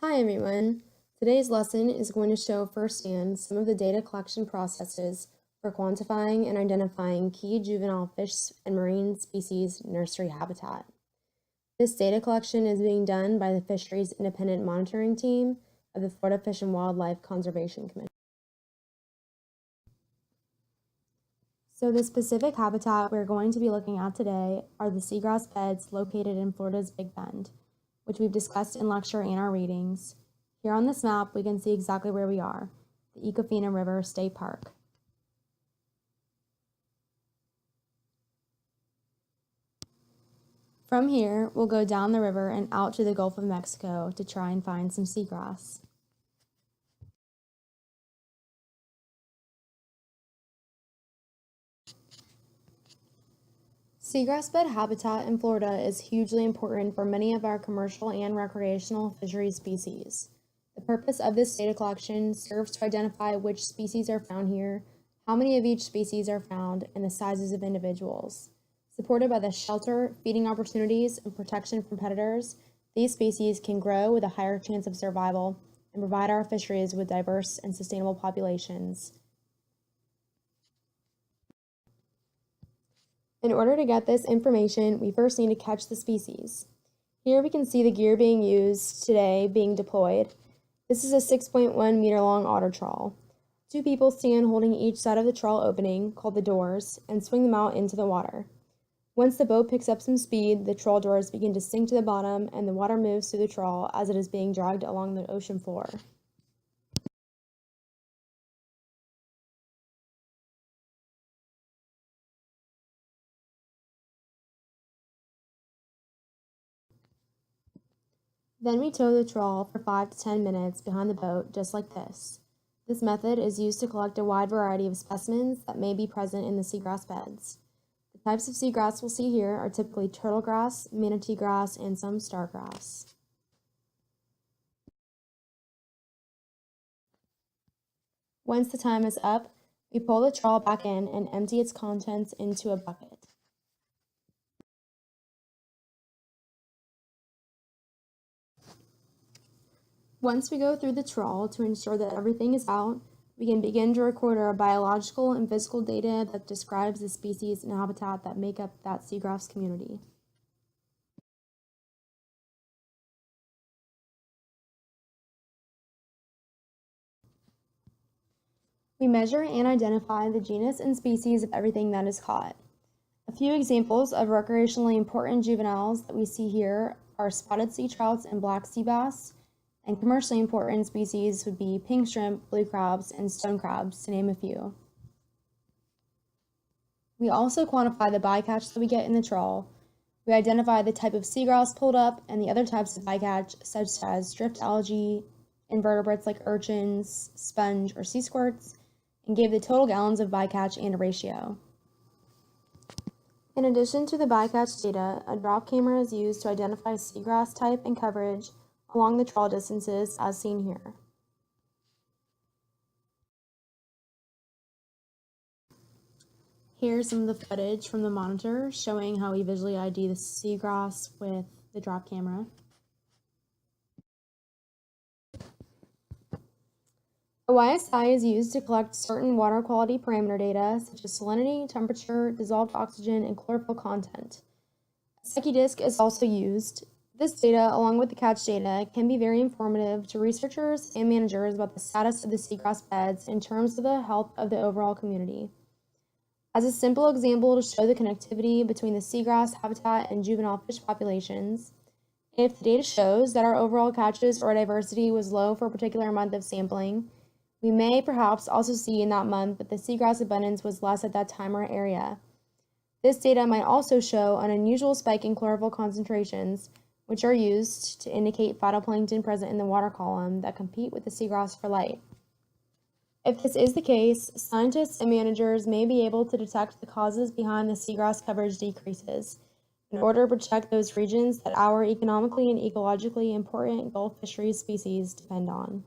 Hi everyone! Today's lesson is going to show firsthand some of the data collection processes for quantifying and identifying key juvenile fish and marine species nursery habitat. This data collection is being done by the Fisheries Independent Monitoring Team of the Florida Fish and Wildlife Conservation Commission. So the specific habitat we're going to be looking at today are the seagrass beds located in Florida's Big Bend, which we've discussed in lecture and our readings. Here on this map, we can see exactly where we are, the Ecofina River State Park. From here, we'll go down the river and out to the Gulf of Mexico to try and find some seagrass. Seagrass bed habitat in Florida is hugely important for many of our commercial and recreational fisheries species. The purpose of this data collection serves to identify which species are found here, how many of each species are found, and the sizes of individuals. Supported by the shelter, feeding opportunities, and protection from predators, these species can grow with a higher chance of survival and provide our fisheries with diverse and sustainable populations. In order to get this information, we first need to catch the species. Here we can see the gear being used today being deployed. This is a 6.1 meter long otter trawl. Two people stand holding each side of the trawl opening, called the doors, and swing them out into the water. Once the boat picks up some speed, the trawl doors begin to sink to the bottom and the water moves through the trawl as it is being dragged along the ocean floor. Then we tow the trawl for 5 to 10 minutes behind the boat, just like this. This method is used to collect a wide variety of specimens that may be present in the seagrass beds. The types of seagrass we'll see here are typically turtle grass, manatee grass, and some stargrass. Once the time is up, we pull the trawl back in and empty its contents into a bucket. Once we go through the trawl to ensure that everything is out, we can begin to record our biological and physical data that describes the species and habitat that make up that seagrass community. We measure and identify the genus and species of everything that is caught. A few examples of recreationally important juveniles that we see here are spotted sea trouts and black sea bass, and commercially important species would be pink shrimp, blue crabs, and stone crabs, to name a few. We also quantify the bycatch that we get in the trawl. We identify the type of seagrass pulled up and the other types of bycatch, such as drift algae, invertebrates like urchins, sponge, or sea squirts, and gave the total gallons of bycatch and a ratio. In addition to the bycatch data, a drop camera is used to identify seagrass type and coverage along the trawl distances as seen here. Here's some of the footage from the monitor showing how we visually ID the seagrass with the drop camera. A YSI is used to collect certain water quality parameter data such as salinity, temperature, dissolved oxygen, and chlorophyll content. A Secchi disk is also used. This data, along with the catch data, can be very informative to researchers and managers about the status of the seagrass beds in terms of the health of the overall community. As a simple example to show the connectivity between the seagrass habitat and juvenile fish populations, if the data shows that our overall catches or diversity was low for a particular month of sampling, we may perhaps also see in that month that the seagrass abundance was less at that time or area. This data might also show an unusual spike in chlorophyll concentrations, which are used to indicate phytoplankton present in the water column that compete with the seagrass for light. If this is the case, scientists and managers may be able to detect the causes behind the seagrass coverage decreases in order to protect those regions that our economically and ecologically important Gulf fisheries species depend on.